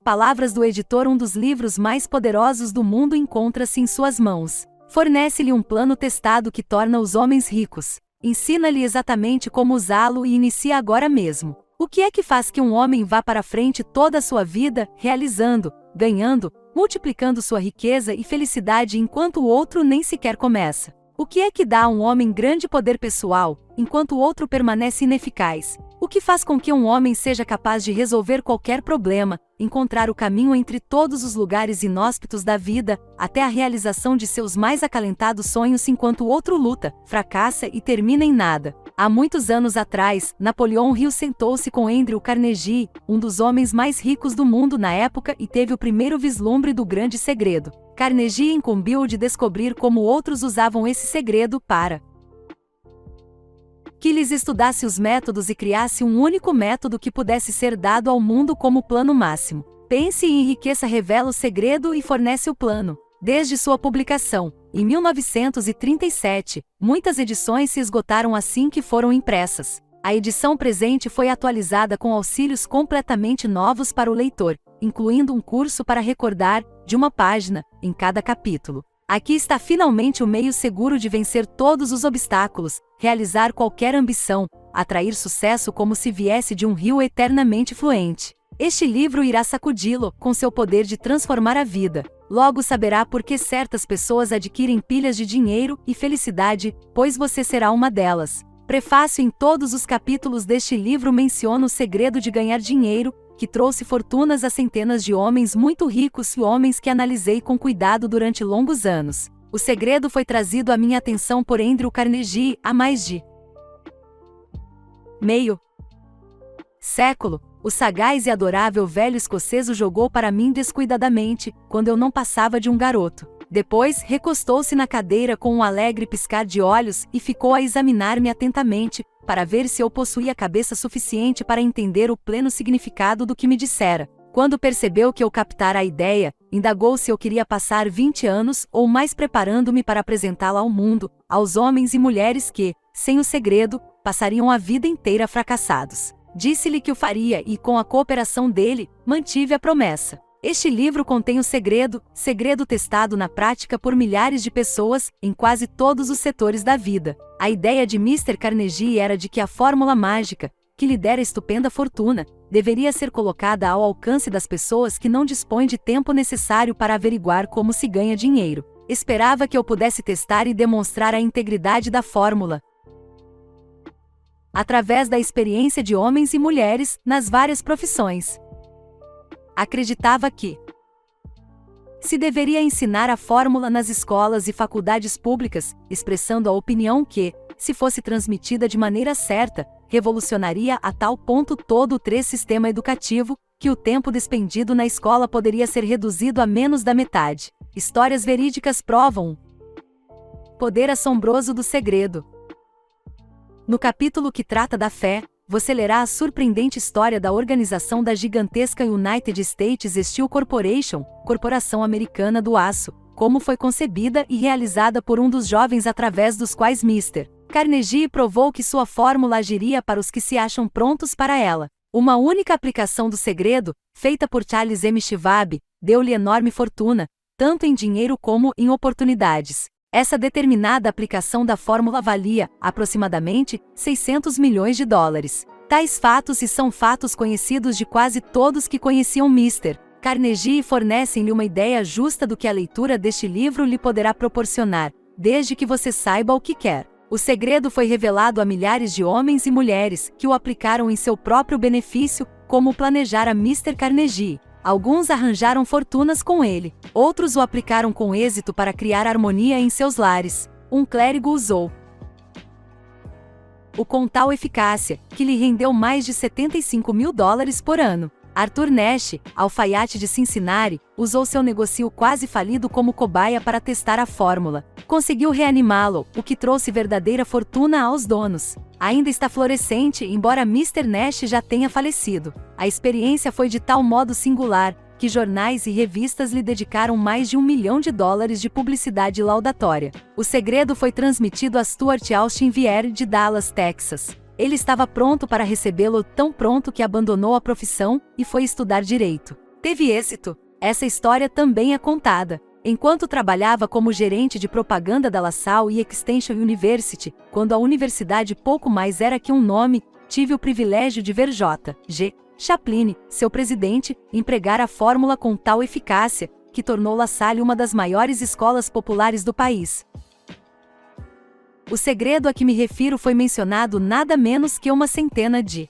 palavras do editor, um dos livros mais poderosos do mundo encontra-se em suas mãos. Fornece-lhe um plano testado que torna os homens ricos. Ensina-lhe exatamente como usá-lo e inicia agora mesmo. O que é que faz que um homem vá para frente toda a sua vida, realizando, ganhando, multiplicando sua riqueza e felicidade enquanto o outro nem sequer começa? O que é que dá a um homem grande poder pessoal, enquanto o outro permanece ineficaz? O que faz com que um homem seja capaz de resolver qualquer problema, encontrar o caminho entre todos os lugares inóspitos da vida, até a realização de seus mais acalentados sonhos enquanto o outro luta, fracassa e termina em nada? Há muitos anos atrás, Napoleão Hill sentou-se com Andrew Carnegie, um dos homens mais ricos do mundo na época, e teve o primeiro vislumbre do grande segredo. Carnegie incumbiu-o de descobrir como outros usavam esse segredo para que lhes estudasse os métodos e criasse um único método que pudesse ser dado ao mundo como plano máximo. Pense e enriqueça revela o segredo e fornece o plano. Desde sua publicação, em 1937, muitas edições se esgotaram assim que foram impressas. A edição presente foi atualizada com auxílios completamente novos para o leitor, incluindo um curso para recordar, de uma página, em cada capítulo. Aqui está finalmente o meio seguro de vencer todos os obstáculos, realizar qualquer ambição, atrair sucesso como se viesse de um rio eternamente fluente. Este livro irá sacudi-lo, com seu poder de transformar a vida. Logo saberá por que certas pessoas adquirem pilhas de dinheiro e felicidade, pois você será uma delas. Prefácio: em todos os capítulos deste livro menciono o segredo de ganhar dinheiro, que trouxe fortunas a centenas de homens muito ricos e homens que analisei com cuidado durante longos anos. O segredo foi trazido à minha atenção por Andrew Carnegie há mais de meio século. O sagaz e adorável velho escocês o jogou para mim descuidadamente, quando eu não passava de um garoto. Depois, recostou-se na cadeira com um alegre piscar de olhos e ficou a examinar-me atentamente, para ver se eu possuía cabeça suficiente para entender o pleno significado do que me dissera. Quando percebeu que eu captara a ideia, indagou se eu queria passar 20 anos ou mais preparando-me para apresentá-la ao mundo, aos homens e mulheres que, sem o segredo, passariam a vida inteira fracassados. Disse-lhe que o faria e, com a cooperação dele, mantive a promessa. Este livro contém o segredo testado na prática por milhares de pessoas, em quase todos os setores da vida. A ideia de Mr. Carnegie era de que a fórmula mágica, que lhe dera estupenda fortuna, deveria ser colocada ao alcance das pessoas que não dispõem de tempo necessário para averiguar como se ganha dinheiro. Esperava que eu pudesse testar e demonstrar a integridade da fórmula através da experiência de homens e mulheres, nas várias profissões. Acreditava que se deveria ensinar a fórmula nas escolas e faculdades públicas, expressando a opinião que, se fosse transmitida de maneira certa, revolucionaria a tal ponto todo o sistema educativo, que o tempo despendido na escola poderia ser reduzido a menos da metade. Histórias verídicas provam o poder assombroso do segredo. No capítulo que trata da fé, você lerá a surpreendente história da organização da gigantesca United States Steel Corporation, corporação americana do aço, como foi concebida e realizada por um dos jovens através dos quais Mr. Carnegie provou que sua fórmula agiria para os que se acham prontos para ela. Uma única aplicação do segredo, feita por Charles M. Schwab, deu-lhe enorme fortuna, tanto em dinheiro como em oportunidades. Essa determinada aplicação da fórmula valia, aproximadamente, 600 milhões de dólares. Tais fatos são fatos conhecidos de quase todos que conheciam Mr. Carnegie e fornecem-lhe uma ideia justa do que a leitura deste livro lhe poderá proporcionar, desde que você saiba o que quer. O segredo foi revelado a milhares de homens e mulheres que o aplicaram em seu próprio benefício, como planejara Mr. Carnegie. Alguns arranjaram fortunas com ele, outros o aplicaram com êxito para criar harmonia em seus lares. Um clérigo usou o com tal eficácia, que lhe rendeu mais de 75 mil dólares por ano. Arthur Nash, alfaiate de Cincinnati, usou seu negócio quase falido como cobaia para testar a fórmula. Conseguiu reanimá-lo, o que trouxe verdadeira fortuna aos donos. Ainda está florescente, embora Mr. Nash já tenha falecido. A experiência foi de tal modo singular, que jornais e revistas lhe dedicaram mais de $1 milhão de publicidade laudatória. O segredo foi transmitido a Stuart Austin Vier de Dallas, Texas. Ele estava pronto para recebê-lo, tão pronto que abandonou a profissão e foi estudar direito. Teve êxito. Essa história também é contada. Enquanto trabalhava como gerente de propaganda da LaSalle Extension University, quando a universidade pouco mais era que um nome, tive o privilégio de ver J.G. Chaplin, seu presidente, empregar a fórmula com tal eficácia, que tornou LaSalle uma das maiores escolas populares do país. O segredo a que me refiro foi mencionado nada menos que uma centena de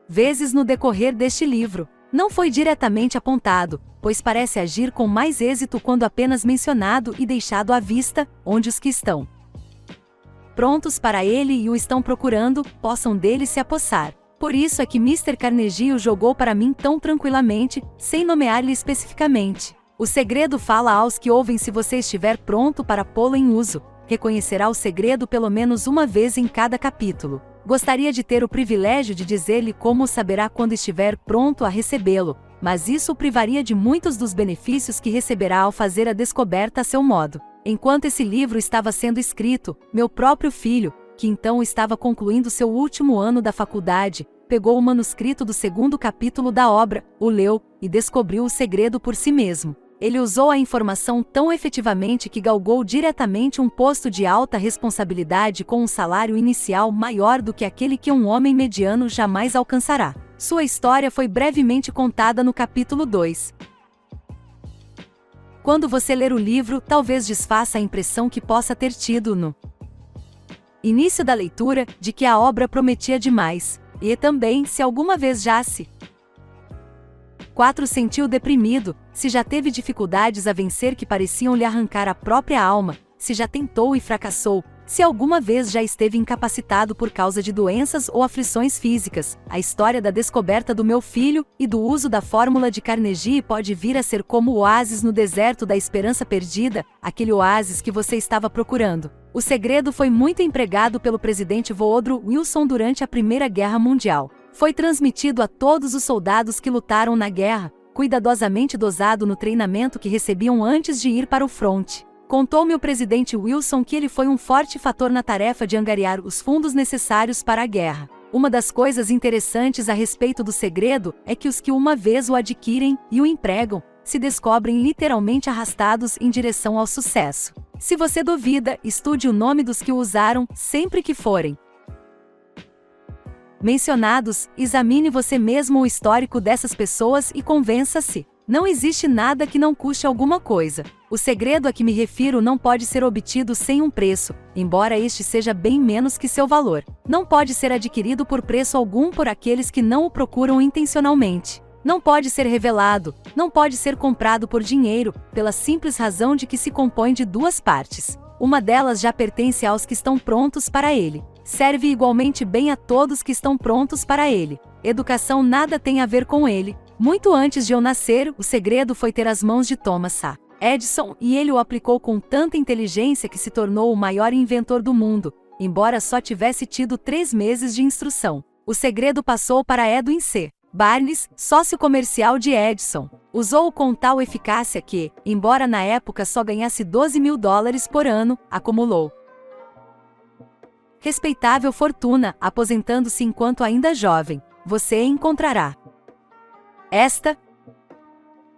vezes no decorrer deste livro. Não foi diretamente apontado, pois parece agir com mais êxito quando apenas mencionado e deixado à vista, onde os que estão prontos para ele e o estão procurando, possam dele se apossar. Por isso é que Mr. Carnegie o jogou para mim tão tranquilamente, sem nomear-lhe especificamente. O segredo fala aos que ouvem: se você estiver pronto para pô-lo em uso, reconhecerá o segredo pelo menos uma vez em cada capítulo. Gostaria de ter o privilégio de dizer-lhe como o saberá quando estiver pronto a recebê-lo, mas isso o privaria de muitos dos benefícios que receberá ao fazer a descoberta a seu modo. Enquanto esse livro estava sendo escrito, meu próprio filho, que então estava concluindo seu último ano da faculdade, pegou o manuscrito do segundo capítulo da obra, o leu, e descobriu o segredo por si mesmo. Ele usou a informação tão efetivamente que galgou diretamente um posto de alta responsabilidade com um salário inicial maior do que aquele que um homem mediano jamais alcançará. Sua história foi brevemente contada no capítulo 2. Quando você ler o livro, talvez desfaça a impressão que possa ter tido no início da leitura, de que a obra prometia demais, e também, se alguma vez já se sentiu deprimido, se já teve dificuldades a vencer que pareciam lhe arrancar a própria alma, se já tentou e fracassou, se alguma vez já esteve incapacitado por causa de doenças ou aflições físicas, a história da descoberta do meu filho e do uso da fórmula de Carnegie pode vir a ser como o oásis no deserto da esperança perdida, aquele oásis que você estava procurando. O segredo foi muito empregado pelo presidente Woodrow Wilson durante a Primeira Guerra Mundial. Foi transmitido a todos os soldados que lutaram na guerra, cuidadosamente dosado no treinamento que recebiam antes de ir para o fronte. Contou-me o presidente Wilson que ele foi um forte fator na tarefa de angariar os fundos necessários para a guerra. Uma das coisas interessantes a respeito do segredo é que os que uma vez o adquirem e o empregam, se descobrem literalmente arrastados em direção ao sucesso. Se você duvida, estude o nome dos que o usaram, sempre que forem mencionados, examine você mesmo o histórico dessas pessoas e convença-se. Não existe nada que não custe alguma coisa. O segredo a que me refiro não pode ser obtido sem um preço, embora este seja bem menos que seu valor. Não pode ser adquirido por preço algum por aqueles que não o procuram intencionalmente. Não pode ser revelado, não pode ser comprado por dinheiro, pela simples razão de que se compõe de duas partes. Uma delas já pertence aos que estão prontos para ele. Serve igualmente bem a todos que estão prontos para ele. Educação nada tem a ver com ele. Muito antes de eu nascer, o segredo foi ter as mãos de Thomas A. Edison, e ele o aplicou com tanta inteligência que se tornou o maior inventor do mundo, embora só tivesse tido 3 meses de instrução. O segredo passou para Edwin C. Barnes, sócio comercial de Edison. Usou-o com tal eficácia que, embora na época só ganhasse $12.000 por ano, acumulou respeitável fortuna, aposentando-se enquanto ainda jovem. Você encontrará esta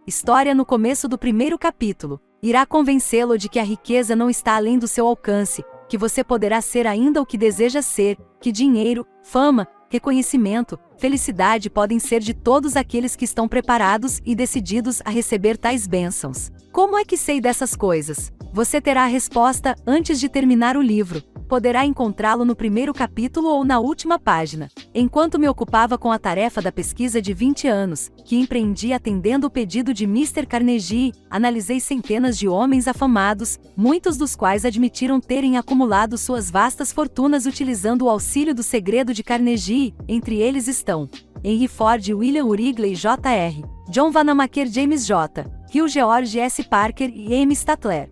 história no começo do primeiro capítulo. Irá convencê-lo de que a riqueza não está além do seu alcance, que você poderá ser ainda o que deseja ser, que dinheiro, fama, reconhecimento, felicidade podem ser de todos aqueles que estão preparados e decididos a receber tais bênçãos. Como é que sei dessas coisas? Você terá a resposta antes de terminar o livro. Poderá encontrá-lo no primeiro capítulo ou na última página. Enquanto me ocupava com a tarefa da pesquisa de 20 anos, que empreendi atendendo o pedido de Mr. Carnegie, analisei centenas de homens afamados, muitos dos quais admitiram terem acumulado suas vastas fortunas utilizando o auxílio do segredo de Carnegie. Entre eles estão Henry Ford, William Wrigley Jr., John Vanamaker, James J. Hill, George S. Parker e M. Statler.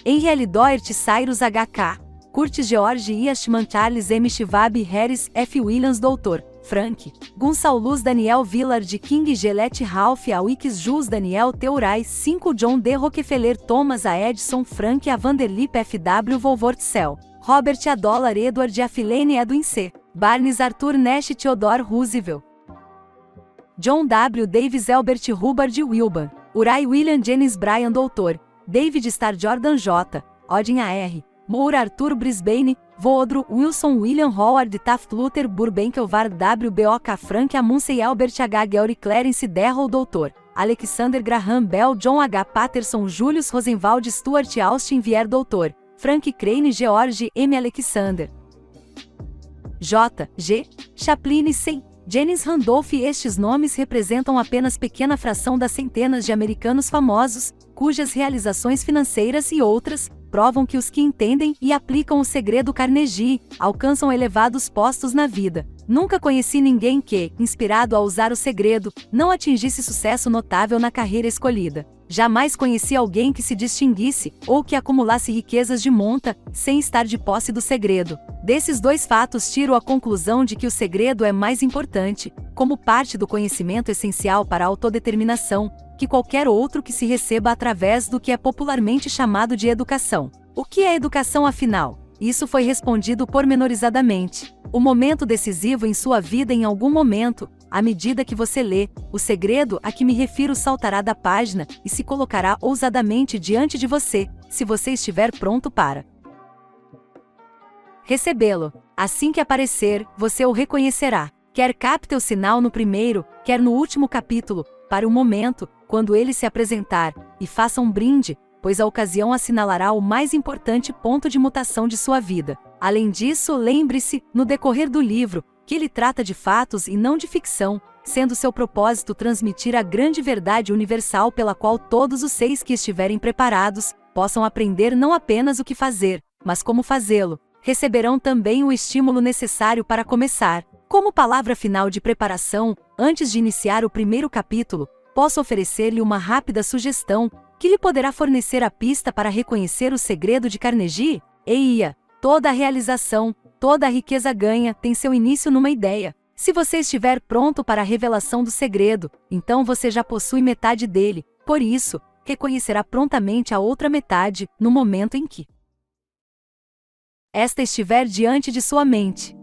Henry L. Doherty, Cyrus H.K. Curtis, George E. Ashman, Charles M. Schwab, Harris F. Williams, Dr. Frank Gonçalves, Daniel Villard, King, Gillette, Ralph A. Wilkes, Jules, Daniel Teurais, 5 John D. Rockefeller, Thomas A. Edison, Frank A. Vanderlip, F.W. Volvortsel, Robert A. Dollar, Edward A. Filene, Edwin C. Barnes, Arthur Nash, Theodore Roosevelt. John W. Davis Elbert Hubbard Wilban, Uri William Jennings Bryan Dr. David Starr Jordan J. Odin A.R. Moore Arthur Brisbane, Woodrow Wilson William Howard Taft Luther Burbank Elvard W. B. O. K. Frank Amundsen Albert H. Georg Clarence Darrell Dr. Alexander Graham Bell John H. Patterson Julius Rosenwald Stuart Austin Vier Dr. Frank Crane George M. Alexander J. G. Chaplin C. Jennings Randolph. Estes nomes representam apenas pequena fração das centenas de americanos famosos, cujas realizações financeiras e outras provam que os que entendem e aplicam o segredo Carnegie alcançam elevados postos na vida. Nunca conheci ninguém que, inspirado a usar o segredo, não atingisse sucesso notável na carreira escolhida. Jamais conheci alguém que se distinguisse ou que acumulasse riquezas de monta sem estar de posse do segredo. Desses dois fatos tiro a conclusão de que o segredo é mais importante, como parte do conhecimento essencial para a autodeterminação, que qualquer outro que se receba através do que é popularmente chamado de educação. O que é educação, afinal? Isso foi respondido pormenorizadamente. O momento decisivo em sua vida, em algum momento, à medida que você lê, o segredo a que me refiro saltará da página e se colocará ousadamente diante de você, se você estiver pronto para recebê-lo. Assim que aparecer, você o reconhecerá. Quer capte o sinal no primeiro, quer no último capítulo, para o momento, quando ele se apresentar, e faça um brinde, pois a ocasião assinalará o mais importante ponto de mutação de sua vida. Além disso, lembre-se, no decorrer do livro, que ele trata de fatos e não de ficção, sendo seu propósito transmitir a grande verdade universal pela qual todos os seis que estiverem preparados, possam aprender não apenas o que fazer, mas como fazê-lo. Receberão também o estímulo necessário para começar. Como palavra final de preparação, antes de iniciar o primeiro capítulo, posso oferecer-lhe uma rápida sugestão, que lhe poderá fornecer a pista para reconhecer o segredo de Carnegie? Eia! Toda a realização, toda a riqueza ganha tem seu início numa ideia. Se você estiver pronto para a revelação do segredo, então você já possui metade dele, por isso, reconhecerá prontamente a outra metade, no momento em que esta estiver diante de sua mente.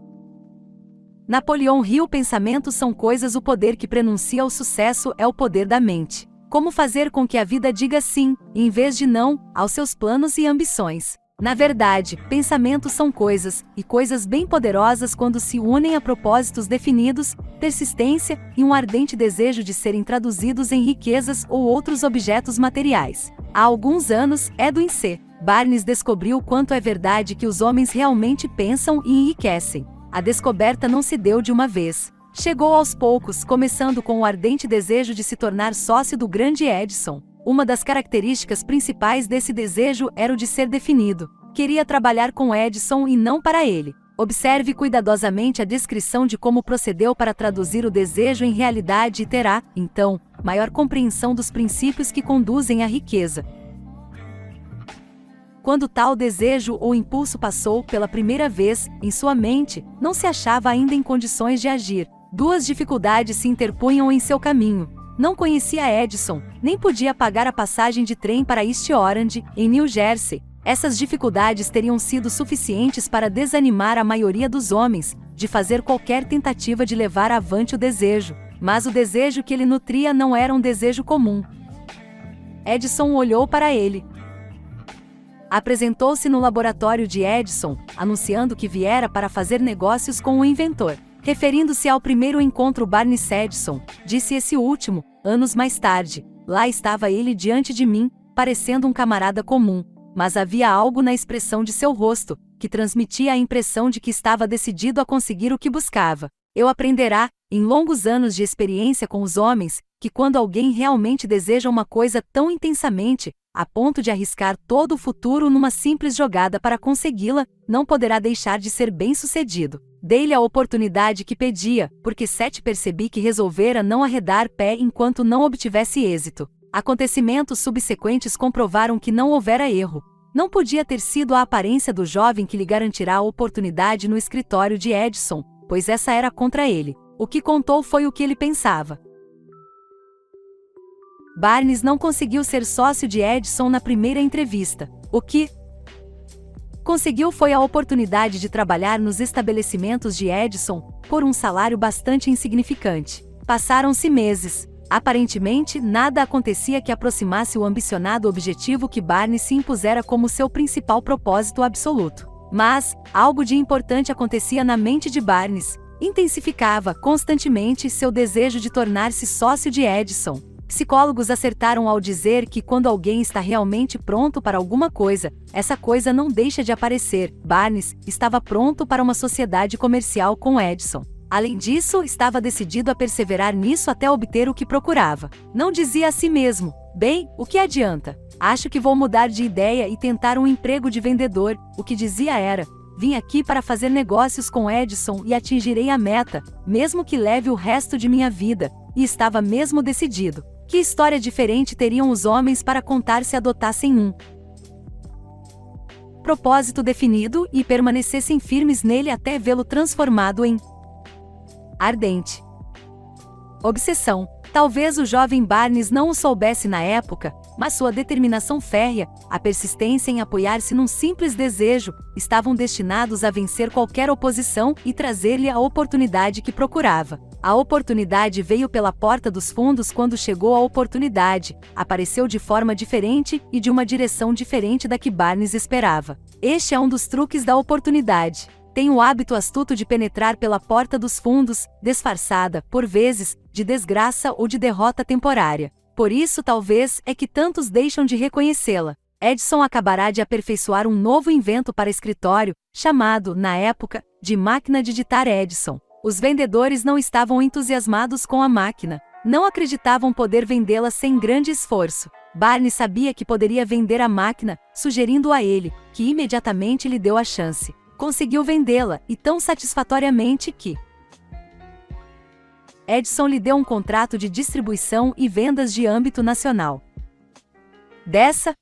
Napoleão Hill. Pensamentos são coisas. O poder que prenuncia o sucesso é o poder da mente. Como fazer com que a vida diga sim, em vez de não, aos seus planos e ambições? Na verdade, pensamentos são coisas, e coisas bem poderosas quando se unem a propósitos definidos, persistência e um ardente desejo de serem traduzidos em riquezas ou outros objetos materiais. Há alguns anos, Edwin C. Barnes descobriu quanto é verdade que os homens realmente pensam e enriquecem. A descoberta não se deu de uma vez. Chegou aos poucos, começando com o ardente desejo de se tornar sócio do grande Edison. Uma das características principais desse desejo era o de ser definido. Queria trabalhar com Edison e não para ele. Observe cuidadosamente a descrição de como procedeu para traduzir o desejo em realidade e terá, então, maior compreensão dos princípios que conduzem à riqueza. Quando tal desejo ou impulso passou pela primeira vez em sua mente, não se achava ainda em condições de agir. Duas dificuldades se interpunham em seu caminho. Não conhecia Edison, nem podia pagar a passagem de trem para East Orange, em New Jersey. Essas dificuldades teriam sido suficientes para desanimar a maioria dos homens de fazer qualquer tentativa de levar avante o desejo. Mas o desejo que ele nutria não era um desejo comum. Edison olhou para ele. Apresentou-se no laboratório de Edison, anunciando que viera para fazer negócios com o inventor. Referindo-se ao primeiro encontro Barnes Edison, disse esse último, anos mais tarde, lá estava ele diante de mim, parecendo um camarada comum, mas havia algo na expressão de seu rosto, que transmitia a impressão de que estava decidido a conseguir o que buscava. Eu aprenderá, em longos anos de experiência com os homens, que quando alguém realmente deseja uma coisa tão intensamente, a ponto de arriscar todo o futuro numa simples jogada para consegui-la, não poderá deixar de ser bem-sucedido. Dei-lhe a oportunidade que pedia, porque percebi que resolvera não arredar pé enquanto não obtivesse êxito. Acontecimentos subsequentes comprovaram que não houvera erro. Não podia ter sido a aparência do jovem que lhe garantirá a oportunidade no escritório de Edison, pois essa era contra ele. O que contou foi o que ele pensava. Barnes não conseguiu ser sócio de Edison na primeira entrevista. O que conseguiu foi a oportunidade de trabalhar nos estabelecimentos de Edison, por um salário bastante insignificante. Passaram-se meses. Aparentemente, nada acontecia que aproximasse o ambicionado objetivo que Barney se impusera como seu principal propósito absoluto. Mas, algo de importante acontecia na mente de Barney. Intensificava constantemente seu desejo de tornar-se sócio de Edison. Psicólogos acertaram ao dizer que quando alguém está realmente pronto para alguma coisa, essa coisa não deixa de aparecer. Barney estava pronto para uma sociedade comercial com Edison. Além disso, estava decidido a perseverar nisso até obter o que procurava. Não dizia a si mesmo: bem, o que adianta? Acho que vou mudar de ideia e tentar um emprego de vendedor. O que dizia era: vim aqui para fazer negócios com Edison e atingirei a meta, mesmo que leve o resto de minha vida. E estava mesmo decidido. Que história diferente teriam os homens para contar se adotassem um propósito definido e permanecessem firmes nele até vê-lo transformado em ardente obsessão. Talvez o jovem Barney não o soubesse na época, mas sua determinação férrea, a persistência em apoiar-se num simples desejo, estavam destinados a vencer qualquer oposição e trazer-lhe a oportunidade que procurava. A oportunidade veio pela porta dos fundos quando chegou a oportunidade, apareceu de forma diferente e de uma direção diferente da que Barney esperava. Este é um dos truques da oportunidade. Tem o hábito astuto de penetrar pela porta dos fundos, disfarçada, por vezes, de desgraça ou de derrota temporária. Por isso, talvez, é que tantos deixam de reconhecê-la. Edison acabará de aperfeiçoar um novo invento para escritório, chamado, na época, de máquina de digitar Edison. Os vendedores não estavam entusiasmados com a máquina. Não acreditavam poder vendê-la sem grande esforço. Barney sabia que poderia vender a máquina, sugerindo a ele, que imediatamente lhe deu a chance. Conseguiu vendê-la, e tão satisfatoriamente que Edison lhe deu um contrato de distribuição e vendas de âmbito nacional. Dessa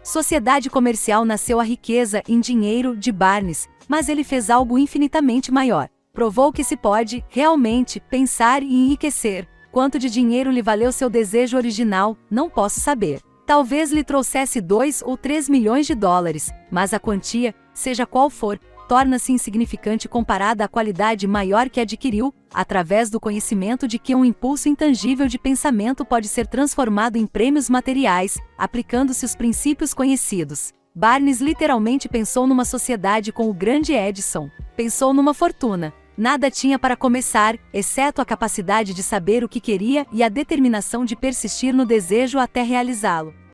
sociedade comercial nasceu a riqueza em dinheiro de Barney, mas ele fez algo infinitamente maior. Provou que se pode, realmente, pensar e enriquecer. Quanto de dinheiro lhe valeu seu desejo original, não posso saber. Talvez lhe trouxesse 2 ou 3 milhões de dólares, mas a quantia, seja qual for, torna-se insignificante comparada à qualidade maior que adquiriu, através do conhecimento de que um impulso intangível de pensamento pode ser transformado em prêmios materiais, aplicando-se os princípios conhecidos. Barney literalmente pensou numa sociedade com o grande Edison. Pensou numa fortuna. Nada tinha para começar, exceto a capacidade de saber o que queria e a determinação de persistir no desejo até realizá-lo.